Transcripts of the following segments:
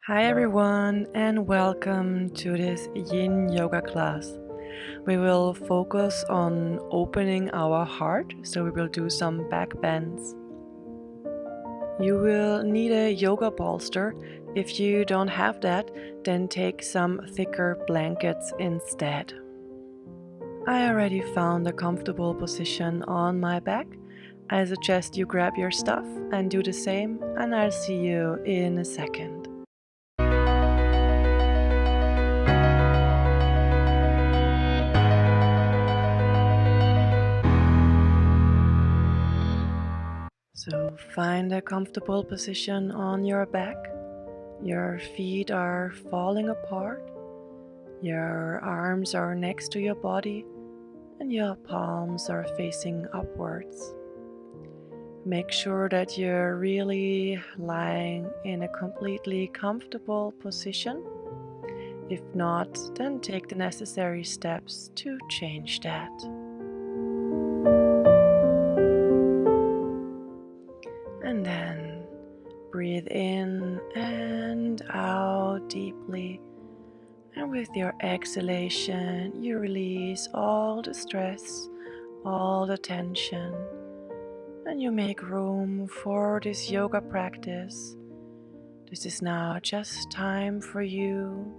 Hi everyone and welcome to this Yin Yoga class. We will focus on opening our heart, so we will do some back bends. You will need a yoga bolster. If you don't have that, then take some thicker blankets instead. I already found a comfortable position on my back. I suggest you grab your stuff and do the same, and I'll see you in a second. So find a comfortable position on your back. Your feet are falling apart. Your arms are next to your body and your palms are facing upwards. Make sure that you're really lying in a completely comfortable position. If not, then take the necessary steps to change that. And then breathe in and out deeply. And with your exhalation, you release all the stress, all the tension, and you make room for this yoga practice. This is now just time for you.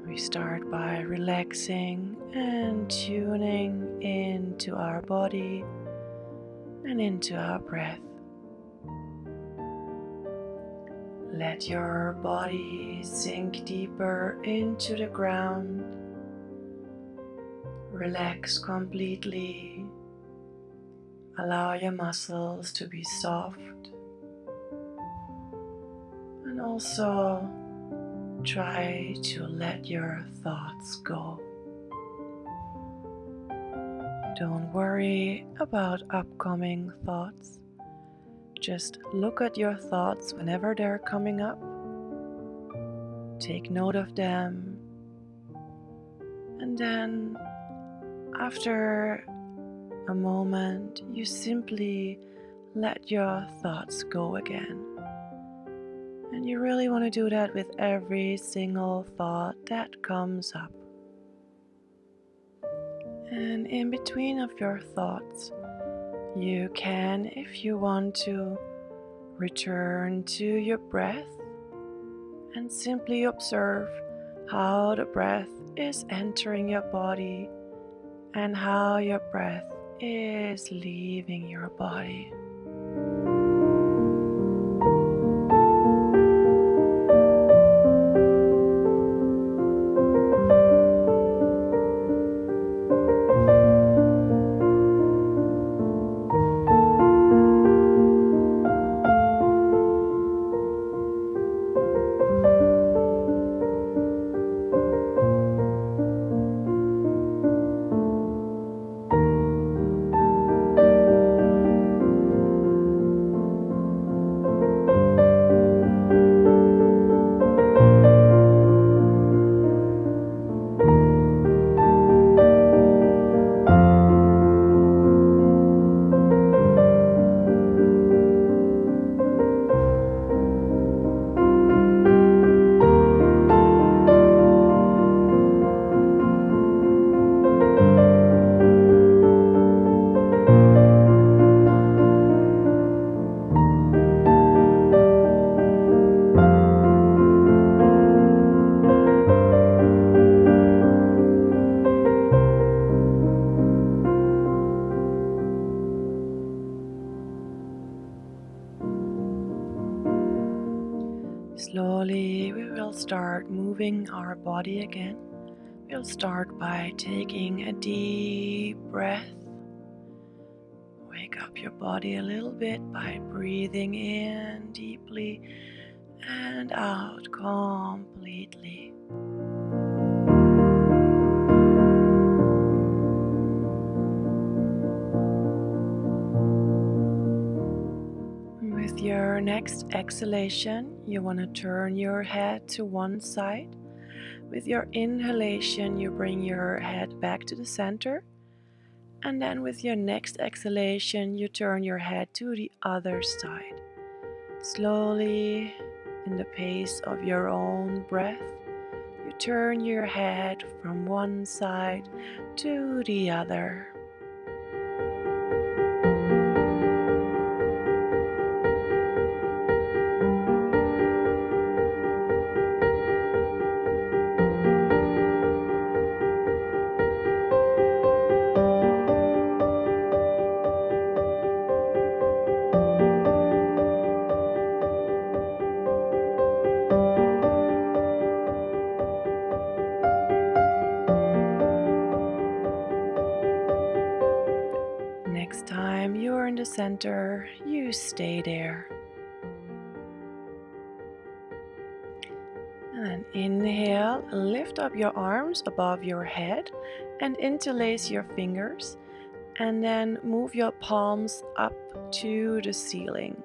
We start by relaxing and tuning into our body and into our breath. Let your body sink deeper into the ground. Relax completely. Allow your muscles to be soft. And also try to let your thoughts go. Don't worry about upcoming thoughts. Just look at your thoughts whenever they're coming up. Take note of them. And then after a moment, you simply let your thoughts go again. And you really want to do that with every single thought that comes up. And in between of your thoughts, you can, if you want to, return to your breath and simply observe how the breath is entering your body and how your breath is leaving your body. Slowly, we will start moving our body again. We'll start by taking a deep breath. Wake up your body a little bit by breathing in deeply and out completely. With your next exhalation, you want to turn your head to one side. With your inhalation, you bring your head back to the center. And then with your next exhalation, you turn your head to the other side. Slowly In the pace of your own breath, you turn your head from one side to the other. Next time you're in the center, you stay there. And then inhale, lift up your arms above your head and interlace your fingers. And then move your palms up to the ceiling.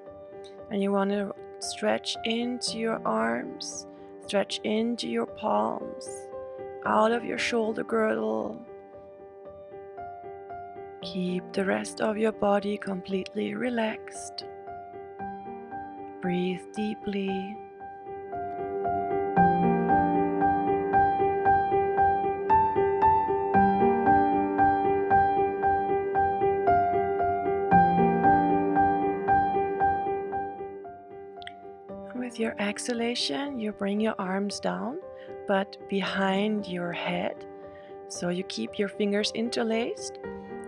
And you want to stretch into your arms, stretch into your palms, out of your shoulder girdle. Keep the rest of your body completely relaxed. Breathe deeply. With your exhalation, you bring your arms down, but behind your head. So you keep your fingers interlaced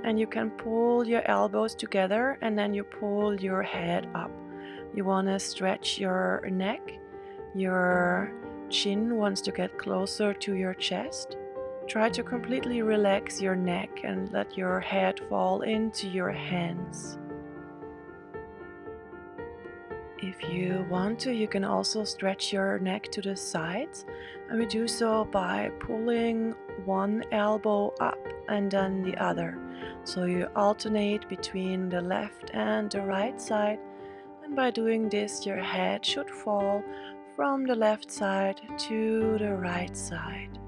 and you can pull your elbows together and then you pull your head up. You want to stretch your neck. Your chin wants to get closer to your chest. Try to completely relax your neck and let your head fall into your hands. If you want to, you can also stretch your neck to the sides, and we do so by pulling one elbow up and then the other. So you alternate between the left and the right side, and by doing this, your head should fall from the left side to the right side.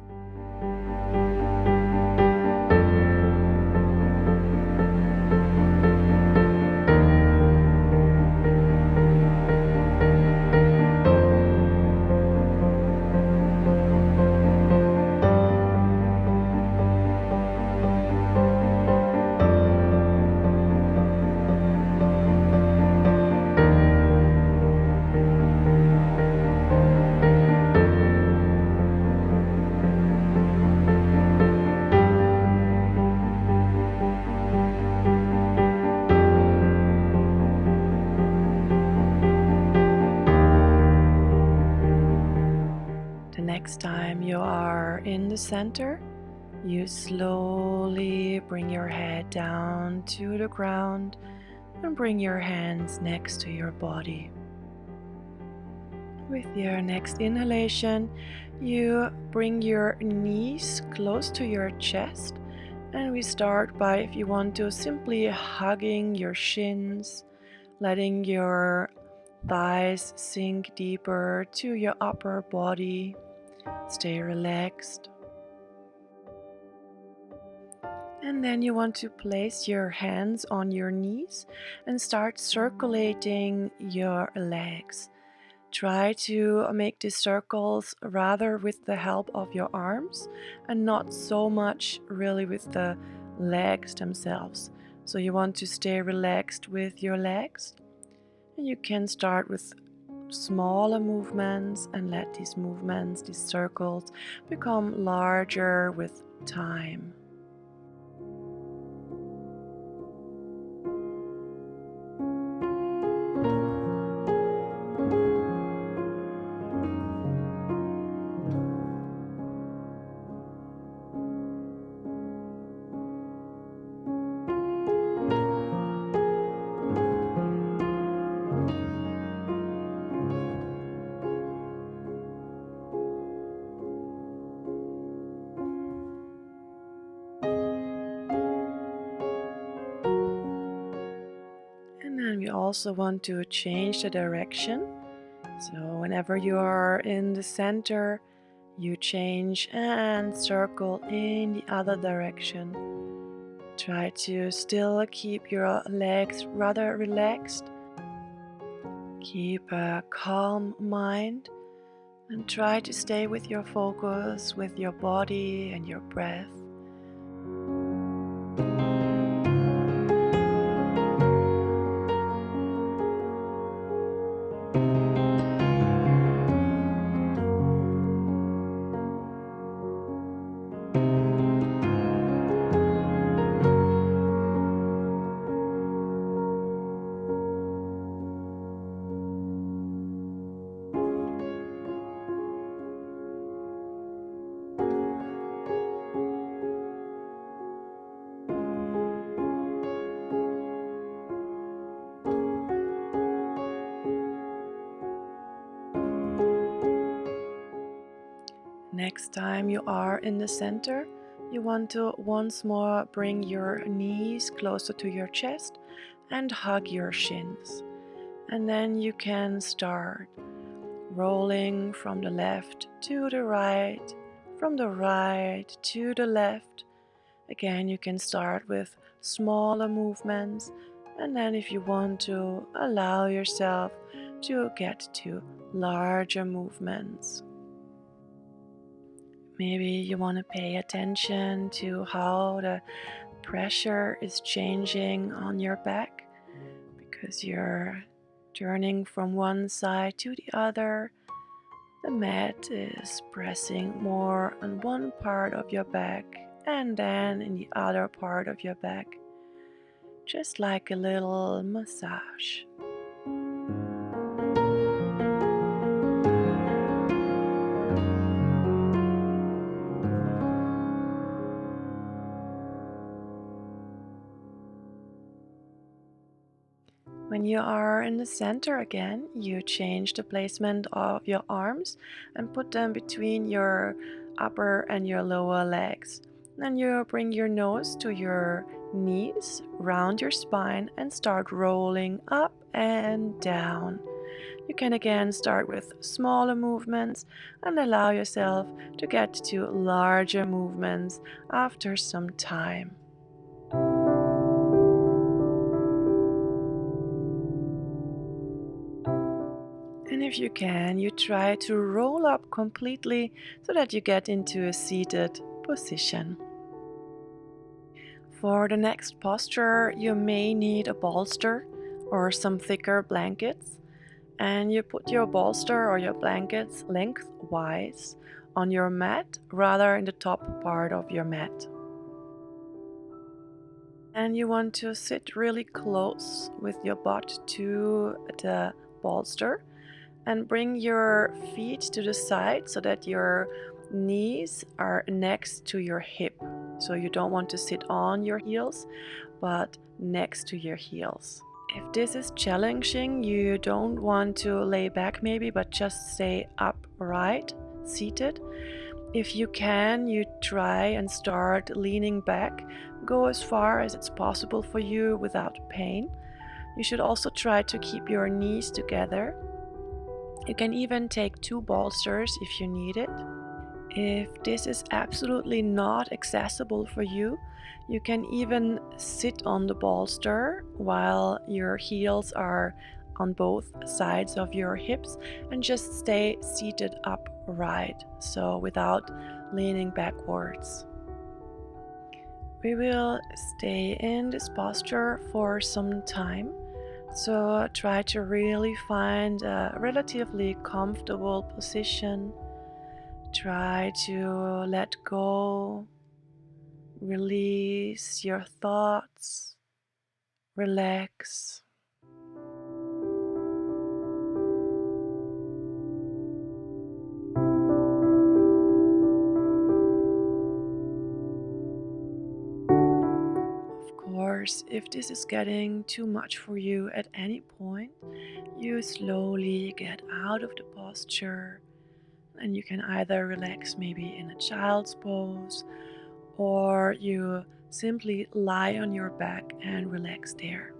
The next time you are in the center, you slowly bring your head down to the ground and bring your hands next to your body. With your next inhalation, you bring your knees close to your chest, and we start by, if you want to, simply hugging your shins, letting your thighs sink deeper to your upper body. Stay relaxed. And then you want to place your hands on your knees and start circulating your legs. Try to make these circles rather with the help of your arms and not so much really with the legs themselves. So you want to stay relaxed with your legs. And you can start with smaller movements and let these movements, these circles, become larger with time. And then we also want to change the direction. So whenever you are in the center, you change and circle in the other direction. Try to still keep your legs rather relaxed. Keep a calm mind and try to stay with your focus, with your body and your breath. Next time you are in the center, you want to once more bring your knees closer to your chest and hug your shins. And then you can start rolling from the left to the right, from the right to the left. Again, you can start with smaller movements, and then if you want to, allow yourself to get to larger movements. Maybe you want to pay attention to how the pressure is changing on your back because you're turning from one side to the other. The mat is pressing more on one part of your back and then in the other part of your back, just like a little massage. When you are in the center again, you change the placement of your arms and put them between your upper and your lower legs. Then you bring your nose to your knees, round your spine, and start rolling up and down. You can again start with smaller movements and allow yourself to get to larger movements after some time. And if you can, you try to roll up completely so that you get into a seated position. For the next posture, you may need a bolster or some thicker blankets. And you put your bolster or your blankets lengthwise on your mat rather in the top part of your mat. And you want to sit really close with your butt to the bolster and bring your feet to the side so that your knees are next to your hip. So you don't want to sit on your heels, but next to your heels. If this is challenging, you don't want to lay back maybe, but just stay upright, seated. If you can, you try and start leaning back. Go as far as it's possible for you without pain. You should also try to keep your knees together. You can even take 2 bolsters if you need it. If this is absolutely not accessible for you, you can even sit on the bolster while your heels are on both sides of your hips and just stay seated upright, so without leaning backwards. We will stay in this posture for some time, so try to really find a relatively comfortable position. Try to let go, release your thoughts, relax. Of course, if this is getting too much for you at any point, you slowly get out of the posture and you can either relax maybe in a child's pose or you simply lie on your back and relax there.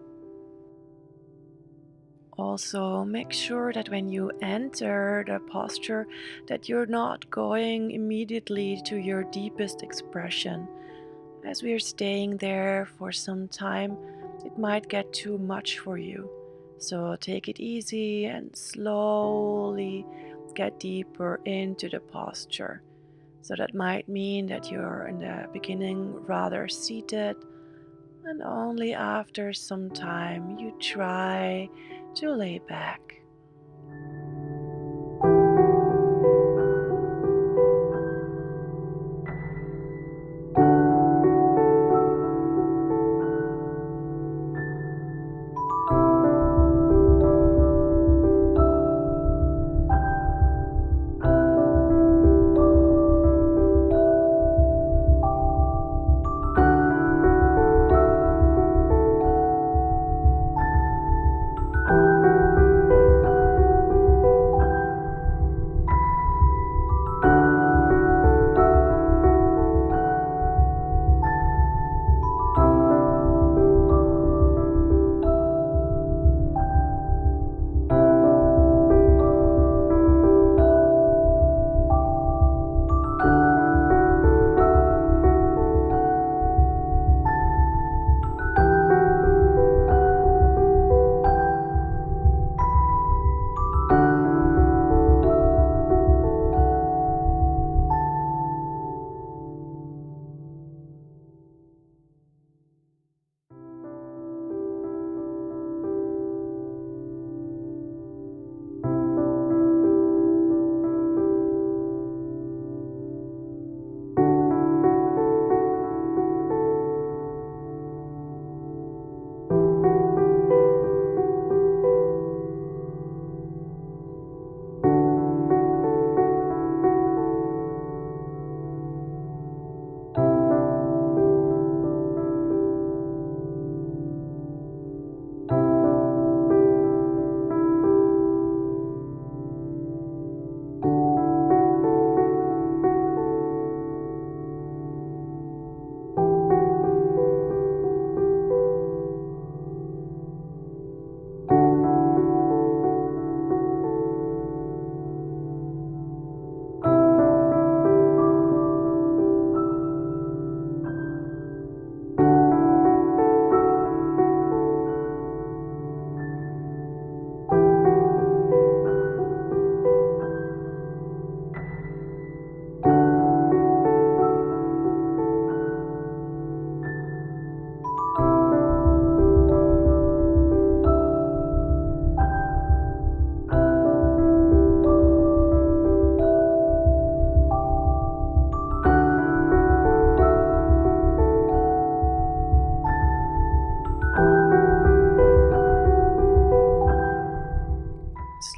Also, make sure that when you enter the posture that you're not going immediately to your deepest expression. As we are staying there for some time, it might get too much for you. So take it easy and slowly get deeper into the posture. So that might mean that you're in the beginning rather seated, and only after some time you try to lay back.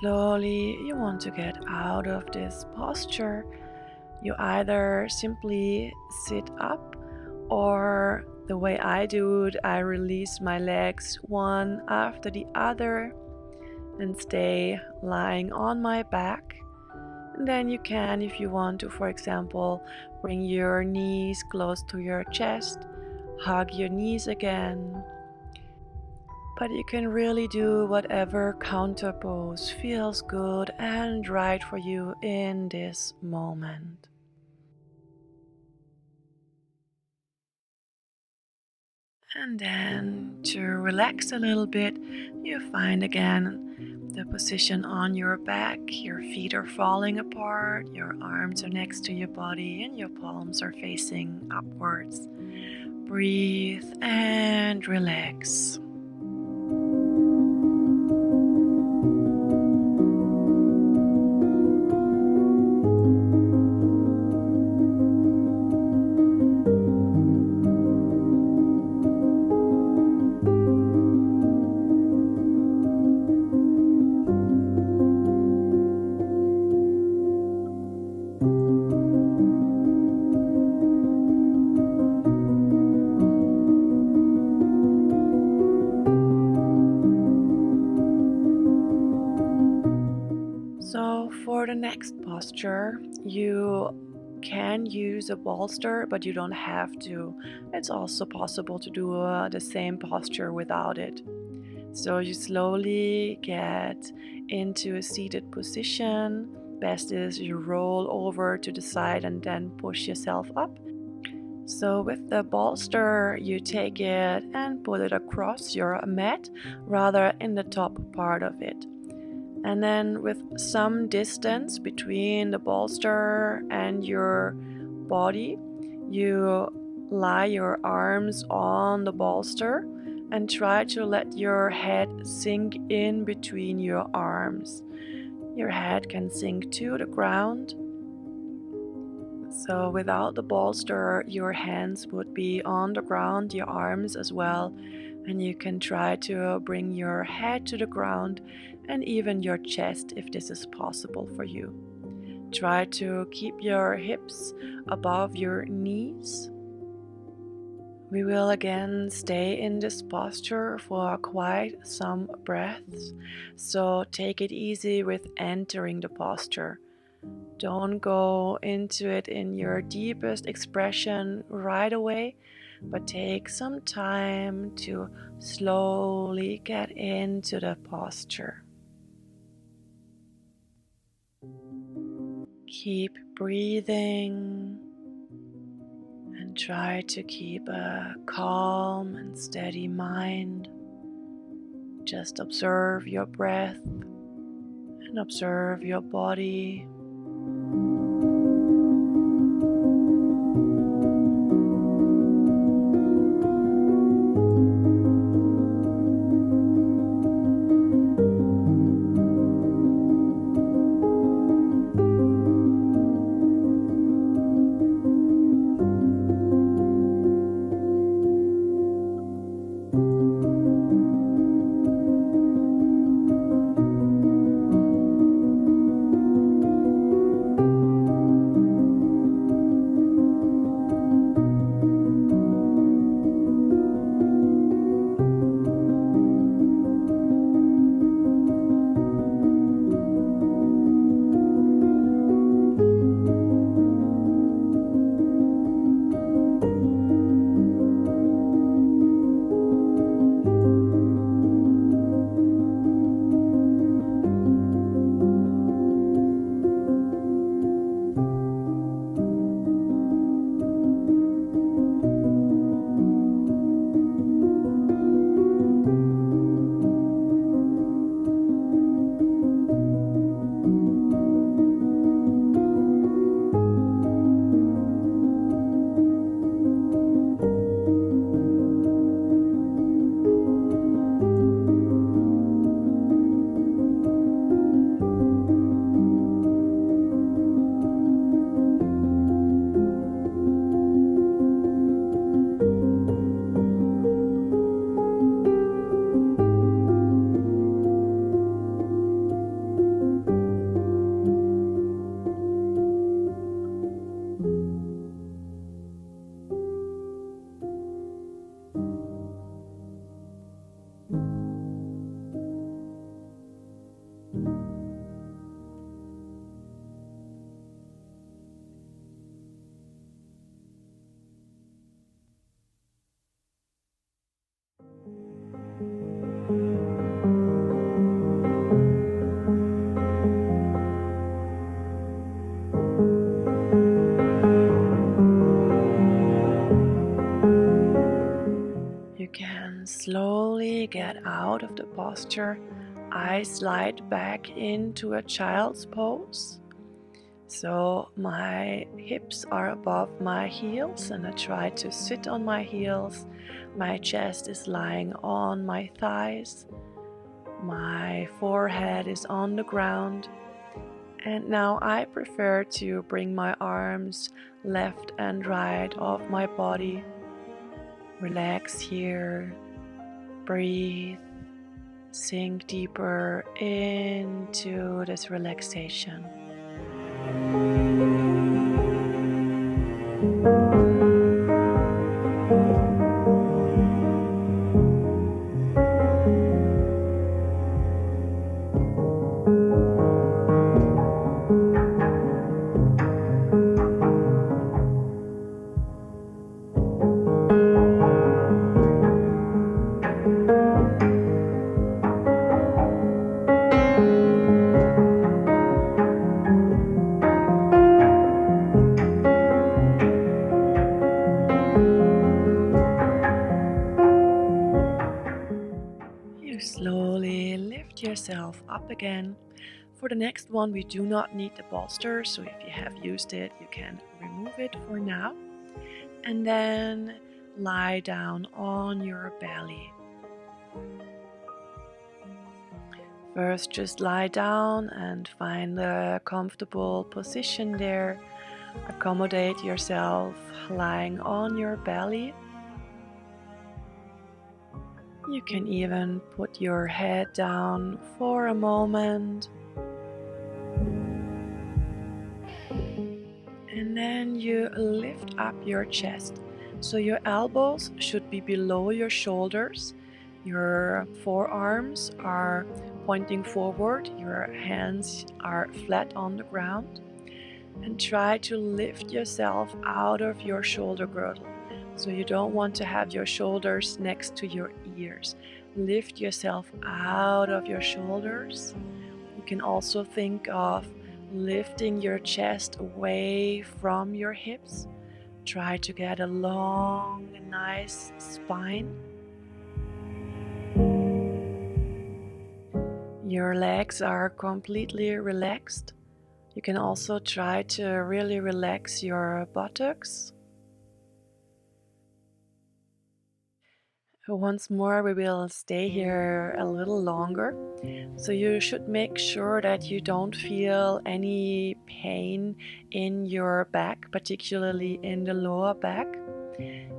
Slowly, you want to get out of this posture. You either simply sit up, or the way I do it, I release my legs one after the other and stay lying on my back. And then you can, if you want to, for example, bring your knees close to your chest, hug your knees again. But you can really do whatever counter pose feels good and right for you in this moment. And then to relax a little bit, you find again the position on your back. Your feet are falling apart, your arms are next to your body, and your palms are facing upwards. Breathe and relax. So for the next posture, you can use a bolster, but you don't have to. It's also possible to do the same posture without it. So you slowly get into a seated position. Best is you roll over to the side and then push yourself up. So with the bolster, you take it and put it across your mat, rather in the top part of it. And then with some distance between the bolster and your body, you lie your arms on the bolster and try to let your head sink in between your arms. Your head can sink to the ground. So without the bolster, your hands would be on the ground, your arms as well, and you can try to bring your head to the ground and even your chest if this is possible for you. Try to keep your hips above your knees. We will again stay in this posture for quite some breaths, so take it easy with entering the posture. Don't go into it in your deepest expression right away, but take some time to slowly get into the posture. Keep breathing and try to keep a calm and steady mind. Just observe your breath and observe your body. You can slowly get out of the posture. I slide back into a child's pose. So my hips are above my heels and I try to sit on my heels. My chest is lying on my thighs. My forehead is on the ground. And now I prefer to bring my arms left and right of my body. Relax here. Breathe. Sink deeper into this relaxation. yourself up again. For the next one, we do not need the bolster, so if you have used it, you can remove it for now. And then lie down on your belly. First, just lie down and find a comfortable position there. Accommodate yourself lying on your belly. You can even put your head down for a moment. And then you lift up your chest. So your elbows should be below your shoulders. Your forearms are pointing forward. Your hands are flat on the ground. And try to lift yourself out of your shoulder girdle. So you don't want to have your shoulders next to your ears. Lift yourself out of your shoulders. You can also think of lifting your chest away from your hips. Try to get a long, nice spine. Your legs are completely relaxed. You can also try to really relax your buttocks. Once more, we will stay here a little longer. So you should make sure that you don't feel any pain in your back, particularly in the lower back.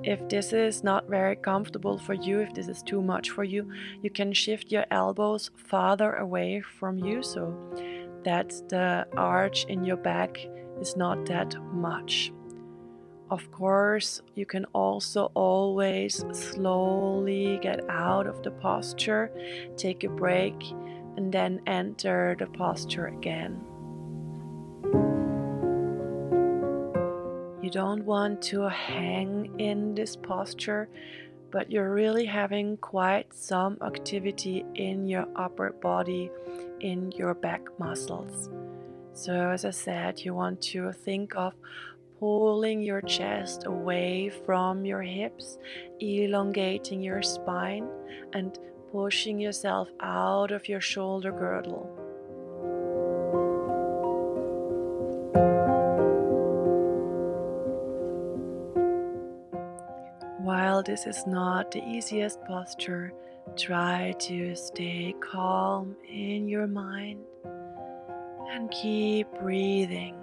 If this is not very comfortable for you, if this is too much for you, you can shift your elbows farther away from you so that the arch in your back is not that much. Of course, you can also always slowly get out of the posture, take a break, and then enter the posture again. You don't want to hang in this posture, but you're really having quite some activity in your upper body, in your back muscles. So as I said, you want to think of pulling your chest away from your hips, elongating your spine, and pushing yourself out of your shoulder girdle. While this is not the easiest posture, try to stay calm in your mind and keep breathing.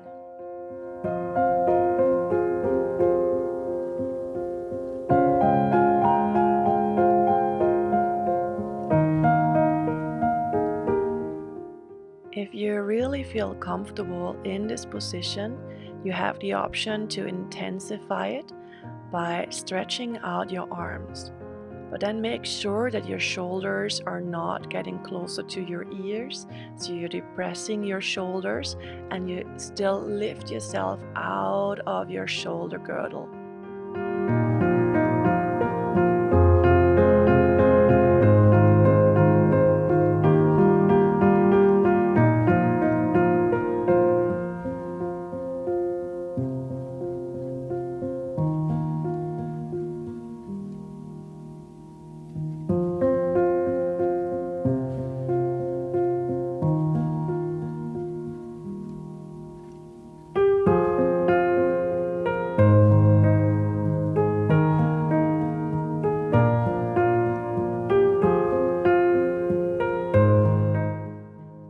If you really feel comfortable in this position, you have the option to intensify it by stretching out your arms. But then make sure that your shoulders are not getting closer to your ears, so you're depressing your shoulders and you still lift yourself out of your shoulder girdle.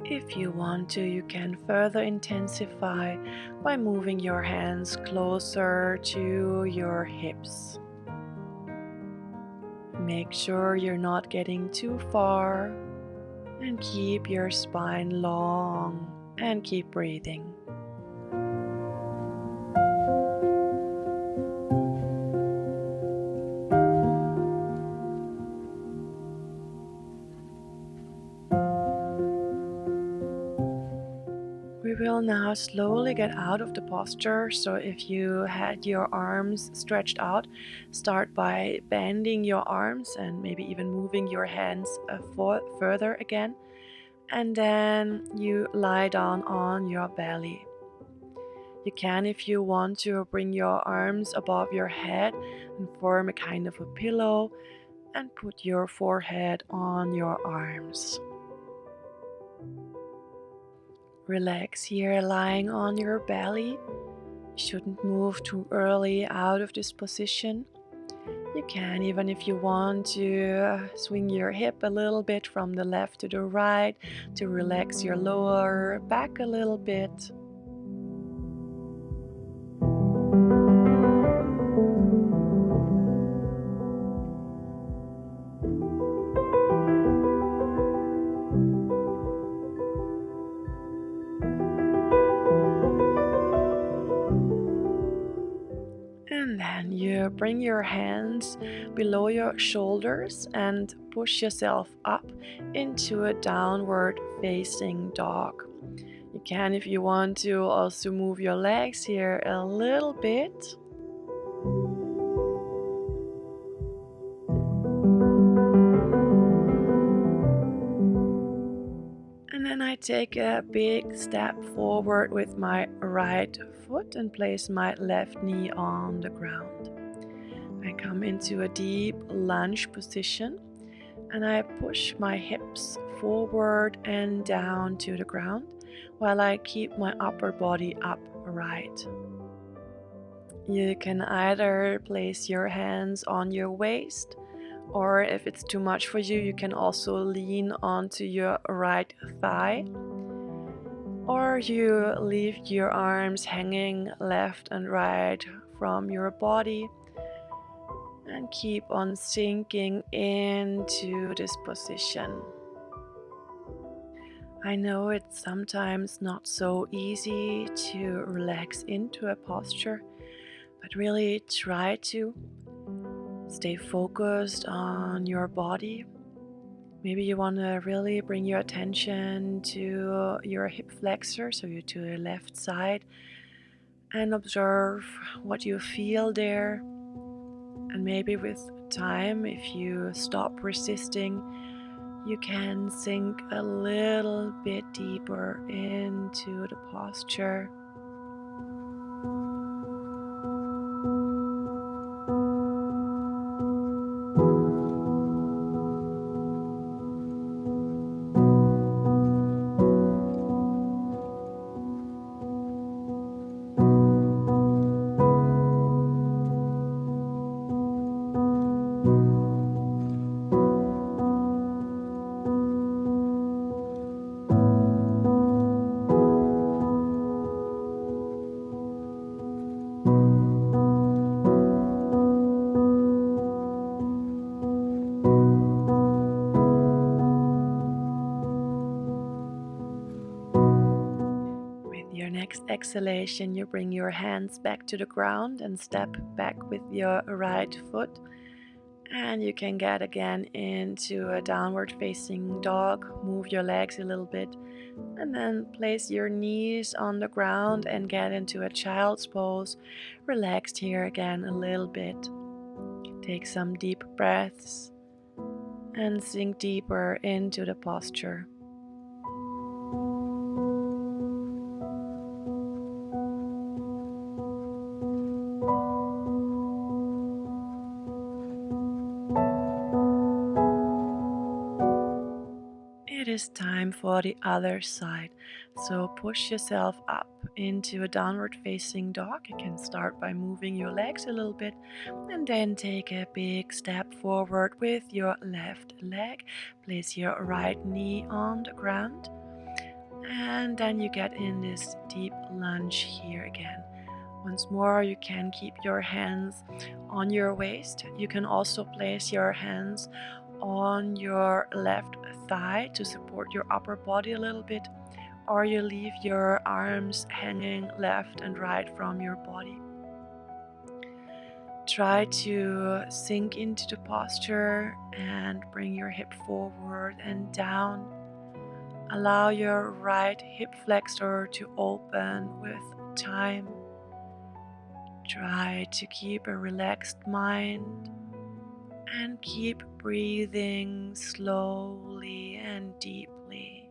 If you want to, you can further intensify by moving your hands closer to your hips. Make sure you're not getting too far and keep your spine long and keep breathing. We will now slowly get out of the posture. So if you had your arms stretched out, start by bending your arms and maybe even moving your hands further again. And then you lie down on your belly. You can, if you want to, bring your arms above your head and form a kind of a pillow and put your forehead on your arms. Relax here, lying on your belly. You shouldn't move too early out of this position. You can, even if you want to, swing your hip a little bit from the left to the right to relax your lower back a little bit. And then you bring your hands below your shoulders and push yourself up into a downward facing dog. You can, if you want to, also move your legs here a little bit. And then I take a big step forward with my right foot and place my left knee on the ground. I come into a deep lunge position and I push my hips forward and down to the ground while I keep my upper body upright. You can either place your hands on your waist, or if it's too much for you, you can also lean onto your right thigh, or you leave your arms hanging left and right from your body and keep on sinking into this position. I know it's sometimes not so easy to relax into a posture, but really try to stay focused on your body. Maybe you want to really bring your attention to your hip flexor, so you're to the left side, and observe what you feel there. And maybe with time, if you stop resisting, you can sink a little bit deeper into the posture. With your next exhalation, you bring your hands back to the ground and step back with your right foot. And you can get again into a downward facing dog. Move your legs a little bit and then place your knees on the ground and get into a child's pose. Relaxed here again a little bit. Take some deep breaths and sink deeper into the posture. It is time for the other side. So push yourself up into a downward facing dog. You can start by moving your legs a little bit and then take a big step forward with your left leg. Place your right knee on the ground. And then you get in this deep lunge here again. Once more, you can keep your hands on your waist. You can also place your hands on your left thigh to support your upper body a little bit, or you leave your arms hanging left and right from your body. Try to sink into the posture and bring your hip forward and down. Allow your right hip flexor to open with time. Try to keep a relaxed mind and keep breathing slowly and deeply.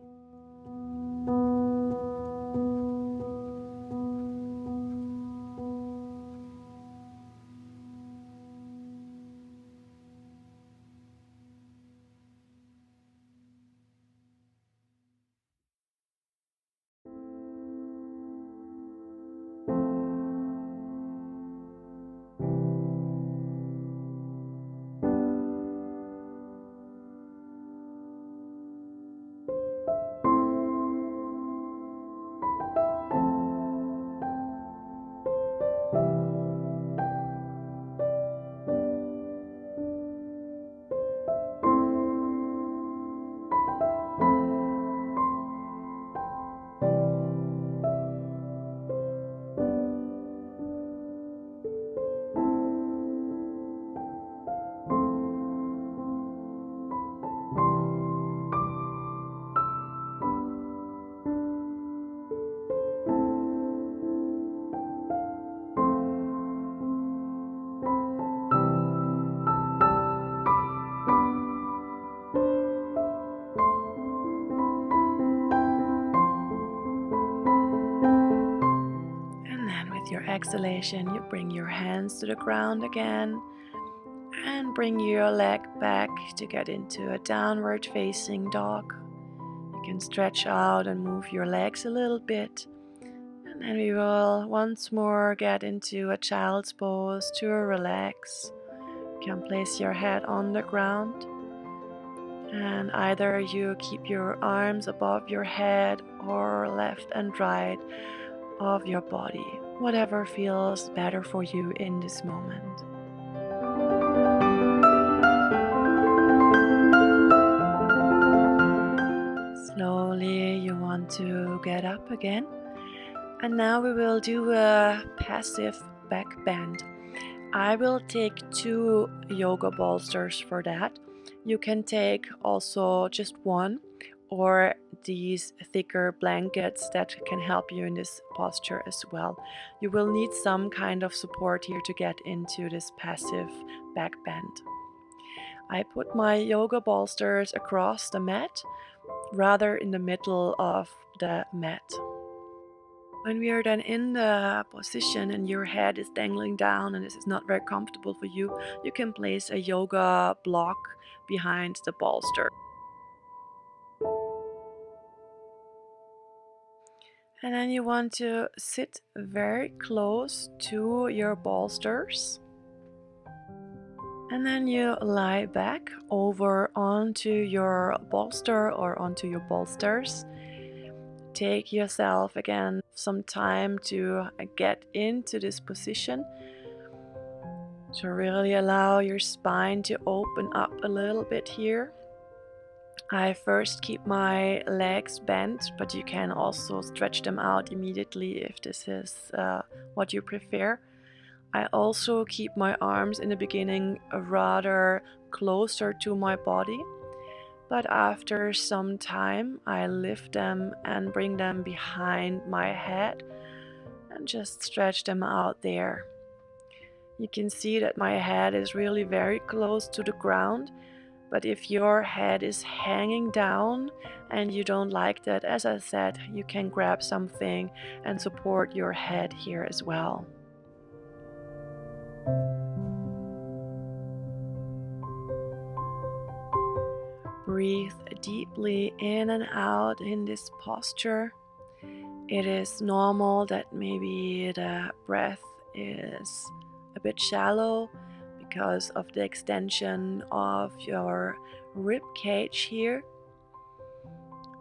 then with your exhalation, you bring your hands to the ground again and bring your leg back to get into a downward facing dog. You can stretch out and move your legs a little bit. And then we will once more get into a child's pose to relax. You can place your head on the ground. And either you keep your arms above your head or left and right of your body, whatever feels better for you in this moment. Slowly you want to get up again. And now we will do a passive back bend. I will take 2 yoga bolsters for that. You can take also just one or these thicker blankets that can help you in this posture as well. You will need some kind of support here to get into this passive back bend. I put my yoga bolsters across the mat, rather in the middle of the mat. When we are then in the position and your head is dangling down and this is not very comfortable for you, you can place a yoga block behind the bolster. And then you want to sit very close to your bolsters. And then you lie back over onto your bolster or onto your bolsters. Take yourself again some time to get into this position, to really allow your spine to open up a little bit here. I first keep my legs bent, but you can also stretch them out immediately if this is what you prefer. I also keep my arms in the beginning rather closer to my body. But after some time, I lift them and bring them behind my head and just stretch them out there. You can see that my head is really very close to the ground, but if your head is hanging down and you don't like that, as I said, you can grab something and support your head here as well. Breathe deeply in and out in this posture. It is normal that maybe the breath is a bit shallow because of the extension of your rib cage here,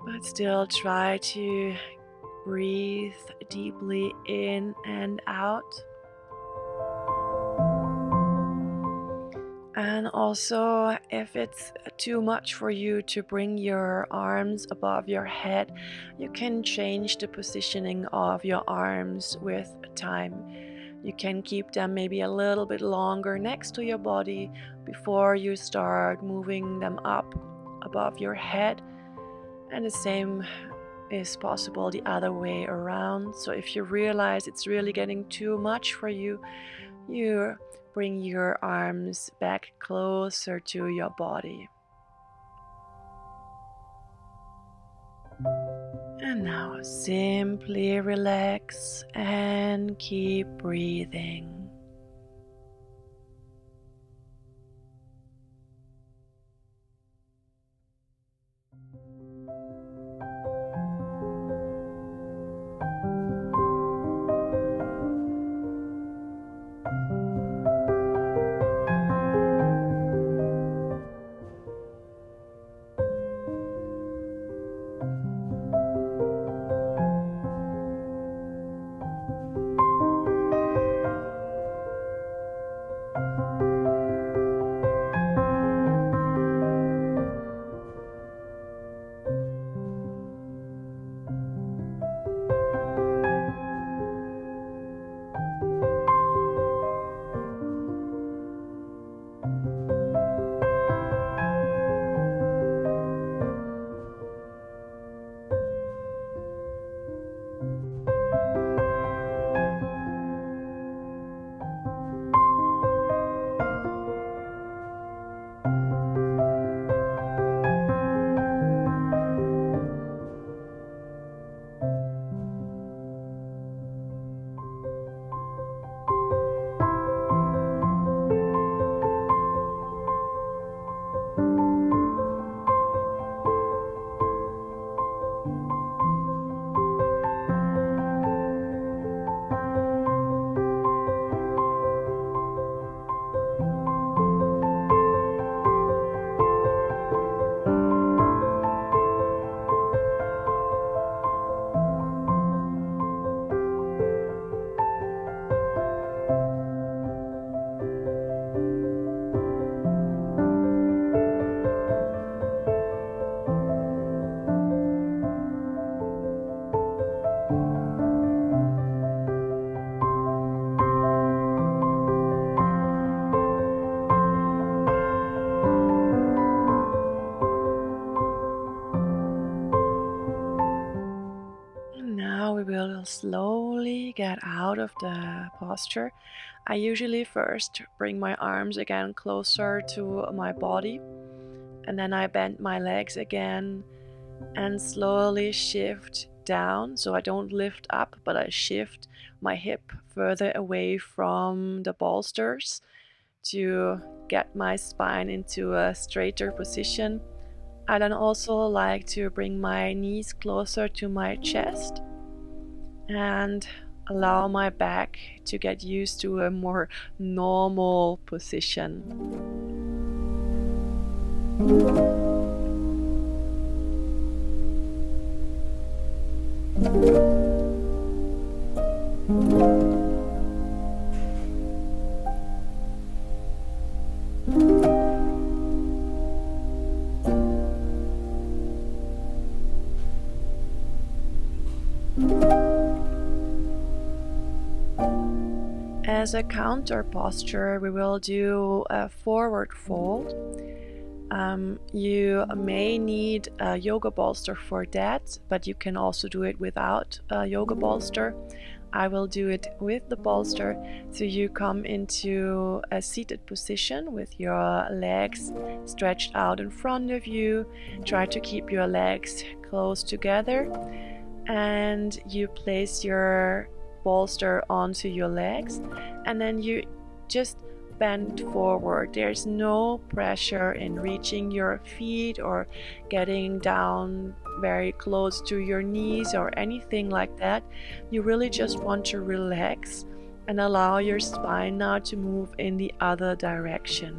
but still try to breathe deeply in and out. And also, if it's too much for you to bring your arms above your head, you can change the positioning of your arms with time. You can keep them maybe a little bit longer next to your body before you start moving them up above your head. And the same is possible the other way around. So if you realize it's really getting too much for you, you bring your arms back closer to your body. And now simply relax and keep breathing. slowly get out of the posture, I usually first bring my arms again closer to my body, and then I bend my legs again and slowly shift down. So I don't lift up, but I shift my hip further away from the bolsters to get my spine into a straighter position. I then also like to bring my knees closer to my chest and allow my back to get used to a more normal position. As a counter posture, we will do a forward fold. You may need a yoga bolster for that, but you can also do it without a yoga bolster. I will do it with the bolster. So you come into a seated position with your legs stretched out in front of you. Try to keep your legs close together, and you place your bolster onto your legs, and then you just bend forward. There's no pressure in reaching your feet or getting down very close to your knees or anything like that. You really just want to relax and allow your spine now to move in the other direction.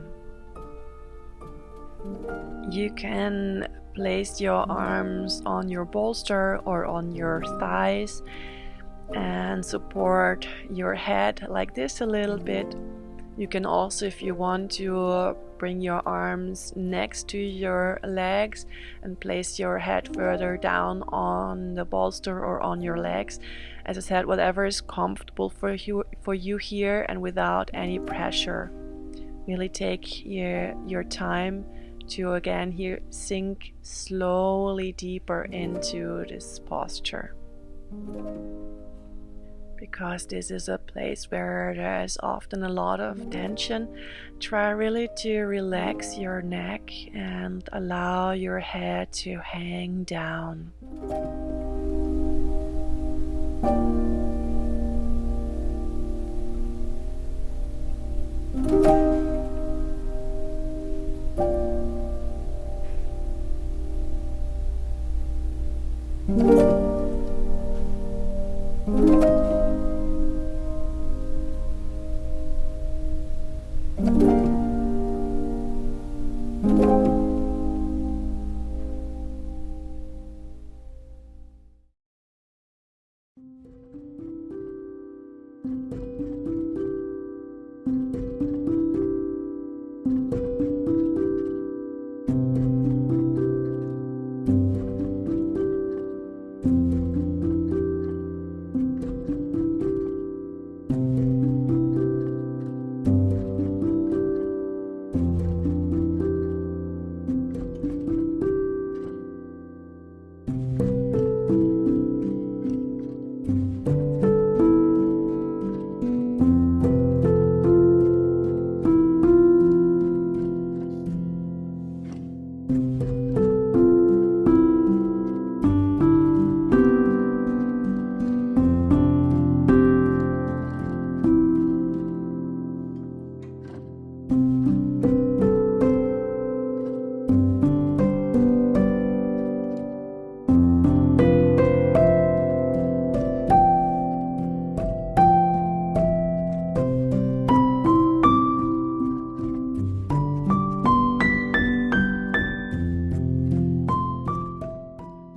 You can place your arms on your bolster or on your thighs and support your head like this a little bit. You can also, if you want to, bring your arms next to your legs and place your head further down on the bolster or on your legs. As I said, whatever is comfortable for you here and without any pressure. Really take your time to again here sink slowly deeper into this posture. Because this is a place where there's often a lot of tension, try really to relax your neck and allow your head to hang down.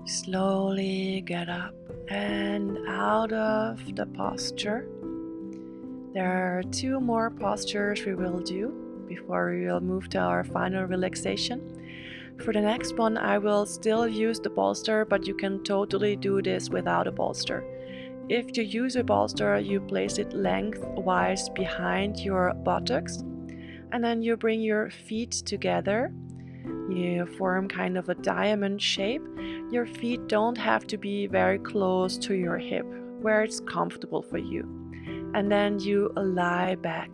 Slowly get up and out of the posture. There are 2 more postures we will do before we will move to our final relaxation. For the next one, I will still use the bolster, but you can totally do this without a bolster. If you use a bolster, you place it lengthwise behind your buttocks, and then you bring your feet together. You form kind of a diamond shape. Your feet don't have to be very close to your hip. where it's comfortable for you. And then you lie back.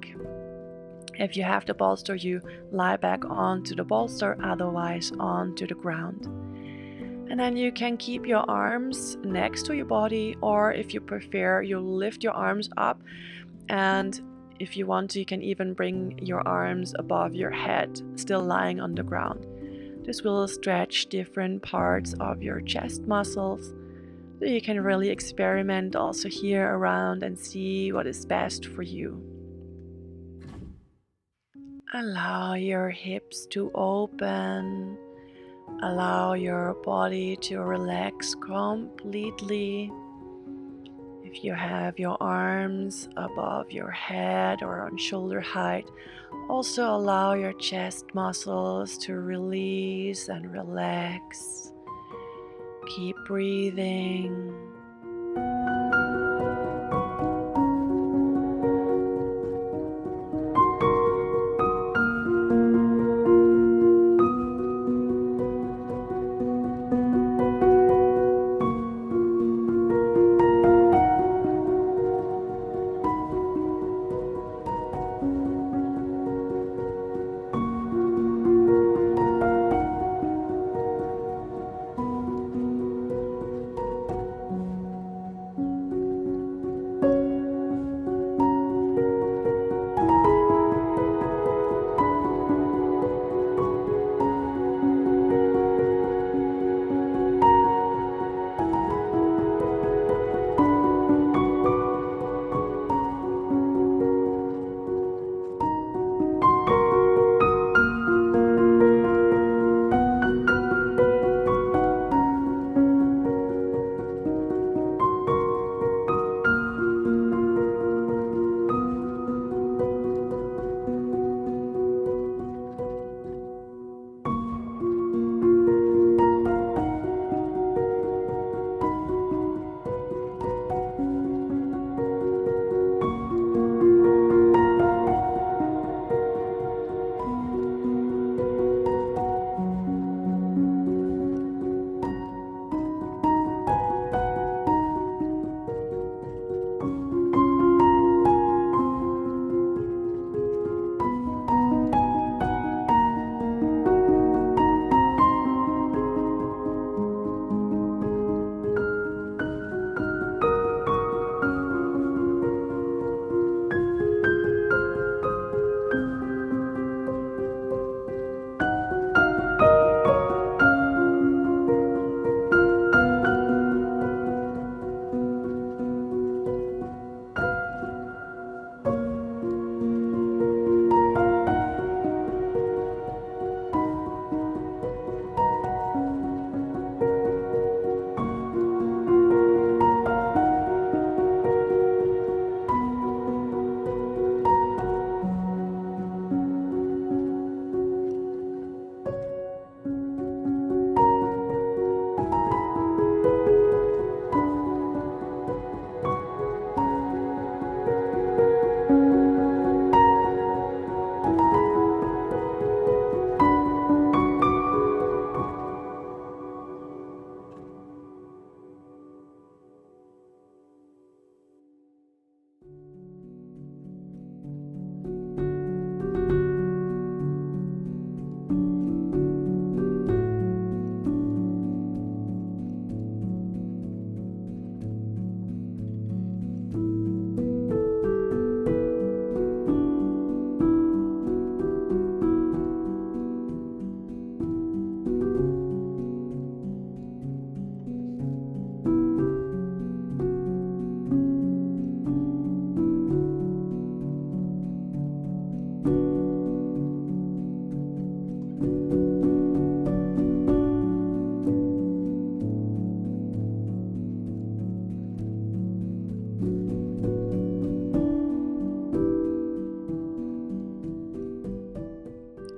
If you have the bolster, you lie back onto the bolster, otherwise onto the ground. And then you can keep your arms next to your body, or if you prefer, you lift your arms up, and if you want to, you can even bring your arms above your head, still lying on the ground. This will stretch different parts of your chest muscles, so you can really experiment also here around and see what is best for you. Allow your hips to open. Allow your body to relax completely. If you have your arms above your head or on shoulder height, also allow your chest muscles to release and relax. Keep breathing.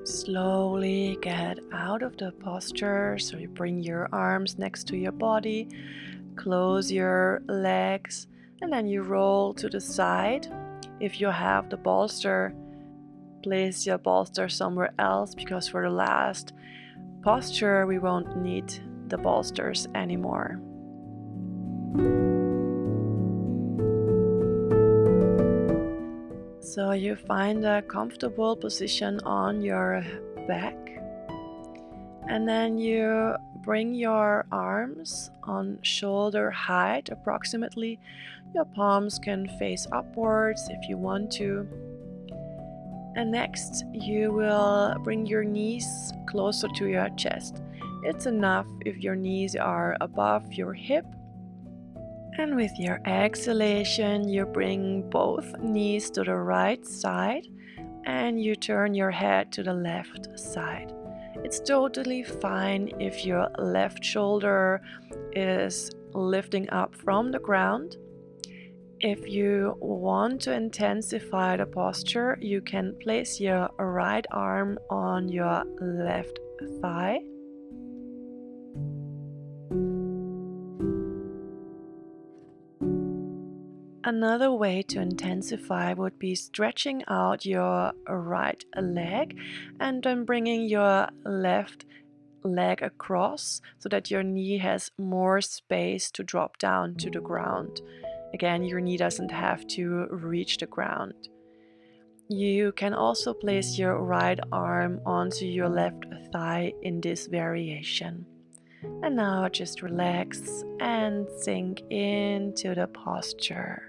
Slowly get out of the posture, so you bring your arms next to your body, close your legs, and then you roll to the side. If you have the bolster, place your bolster somewhere else, because for the last posture we won't need the bolsters anymore. So you find a comfortable position on your back, and then you bring your arms on shoulder height approximately. Your palms can face upwards if you want to. And next, you will bring your knees closer to your chest. It's enough if your knees are above your hip. And with your exhalation, you bring both knees to the right side and you turn your head to the left side. It's totally fine if your left shoulder is lifting up from the ground. If you want to intensify the posture, you can place your right arm on your left thigh. Another way to intensify would be stretching out your right leg and then bringing your left leg across so that your knee has more space to drop down to the ground. Again, your knee doesn't have to reach the ground. You can also place your right arm onto your left thigh in this variation. And now just relax and sink into the posture.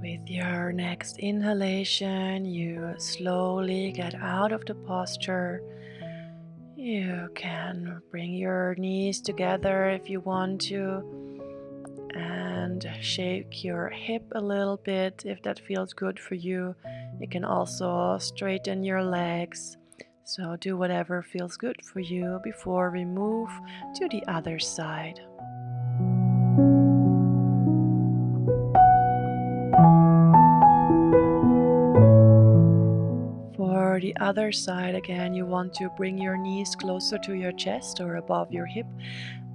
With your next inhalation, you slowly get out of the posture. You can bring your knees together if you want to and shake your hip a little bit if that feels good for you. You can also straighten your legs. So do whatever feels good for you before we move to the other side. For the other side, again, you want to bring your knees closer to your chest or above your hip,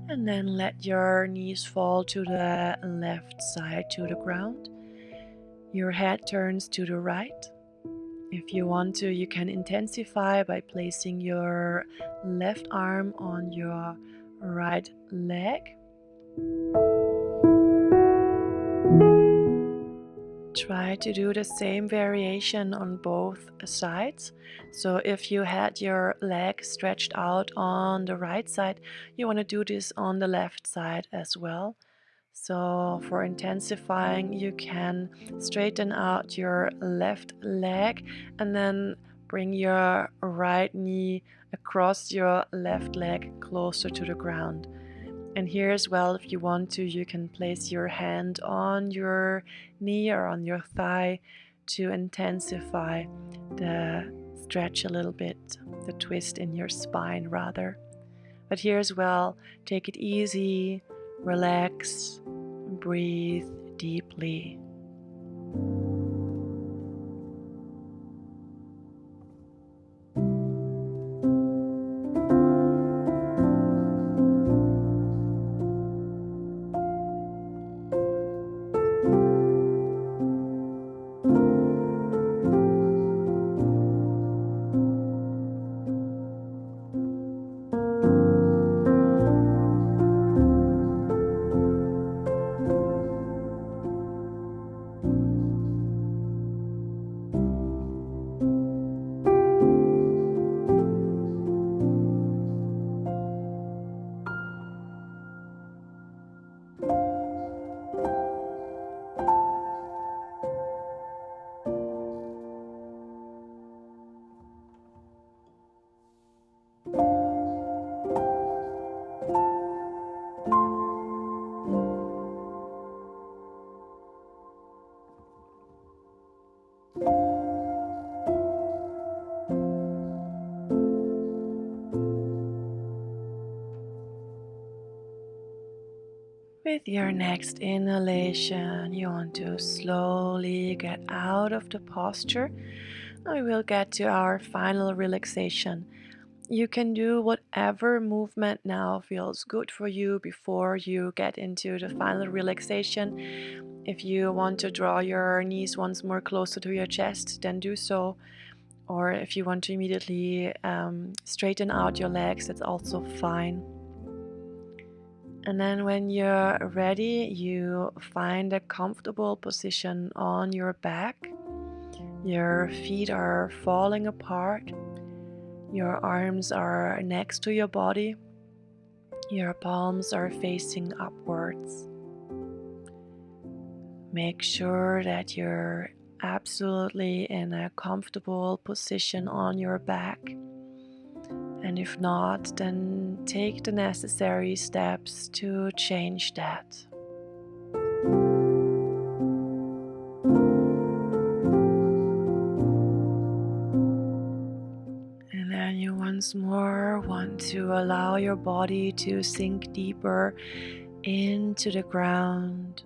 and then let your knees fall to the left side to the ground. Your head turns to the right. If you want to, you can intensify by placing your left arm on your right leg. Try to do the same variation on both sides. So if you had your leg stretched out on the right side, you want to do this on the left side as well. So for intensifying, you can straighten out your left leg and then bring your right knee across your left leg closer to the ground. And here as well, if you want to, you can place your hand on your knee or on your thigh to intensify the stretch a little bit, the twist in your spine rather. But here as well, take it easy, relax, breathe deeply. your next inhalation, you want to slowly get out of the posture. We will get to our final relaxation. You can do whatever movement now feels good for you before you get into the final relaxation. If you want to draw your knees once more closer to your chest, then do so. Or if you want to immediately straighten out your legs, that's also fine. And then when you're ready, you find a comfortable position on your back. Your feet are falling apart. Your arms are next to your body. Your palms are facing upwards. Make sure that you're absolutely in a comfortable position on your back. And if not, then take the necessary steps to change that. And then you once more want to allow your body to sink deeper into the ground,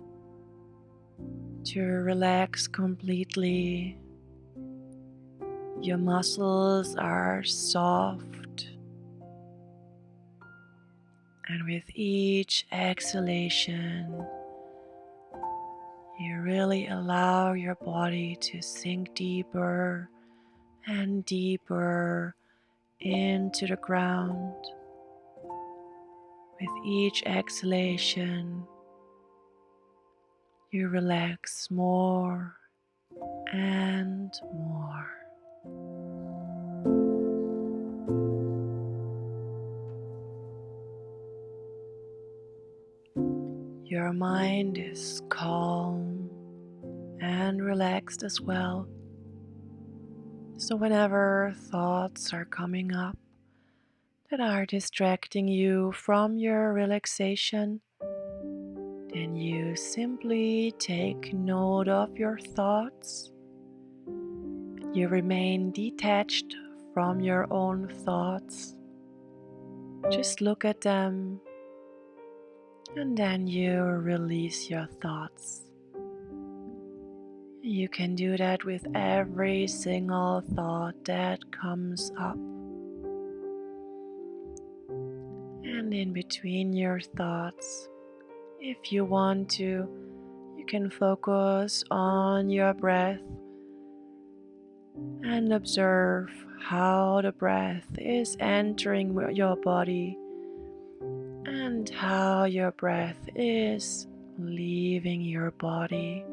to relax completely. Your muscles are soft, and with each exhalation, you really allow your body to sink deeper and deeper into the ground. With each exhalation, you relax more and more. Your mind is calm and relaxed as well. So whenever thoughts are coming up that are distracting you from your relaxation, then you simply take note of your thoughts. You remain detached from your own thoughts. Just look at them and then you release your thoughts. You can do that with every single thought that comes up. And in between your thoughts, if you want to, you can focus on your breath and observe how the breath is entering your body and how your breath is leaving your body.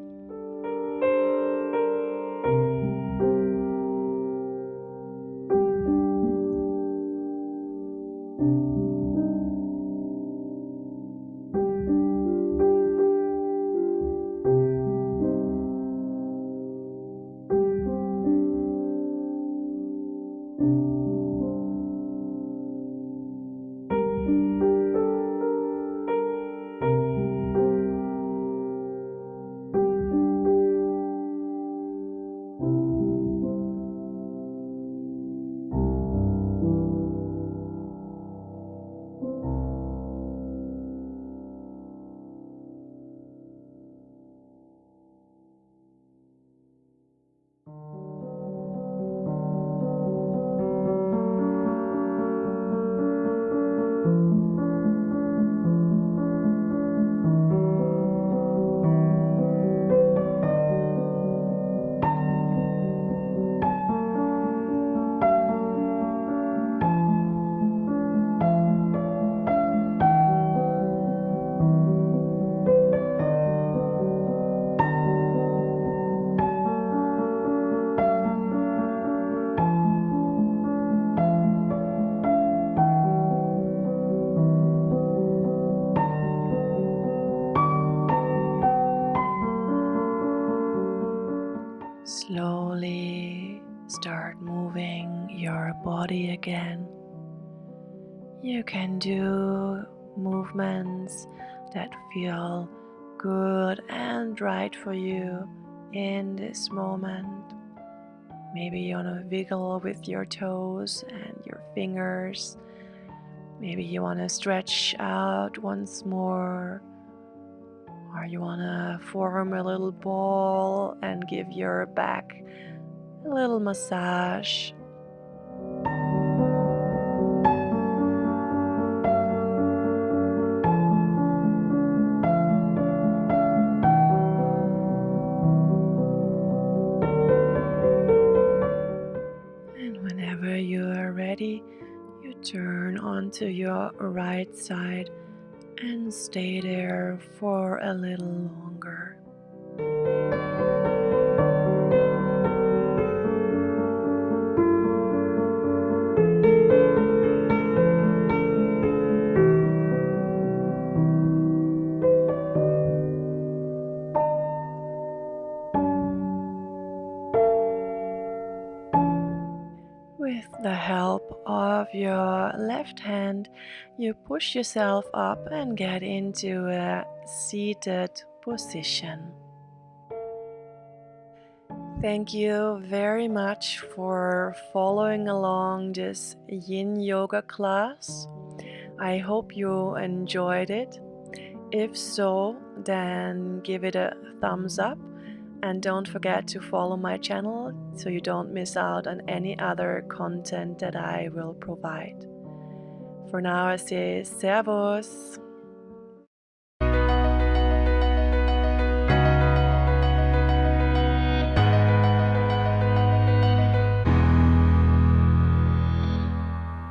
Slowly start moving your body again. You can do movements that feel good and right for you in this moment. Maybe you want to wiggle with your toes and your fingers. Maybe you want to stretch out once more. Or you want to form a little ball and give your back a little massage. And whenever you are ready, you turn onto your right side and stay there for a little longer. With the help of your left hand, you push yourself up and get into a seated position. Thank you very much for following along this Yin Yoga class. I hope you enjoyed it. If so, then give it a thumbs up and don't forget to follow my channel so you don't miss out on any other content that I will provide. For now, I say Servus.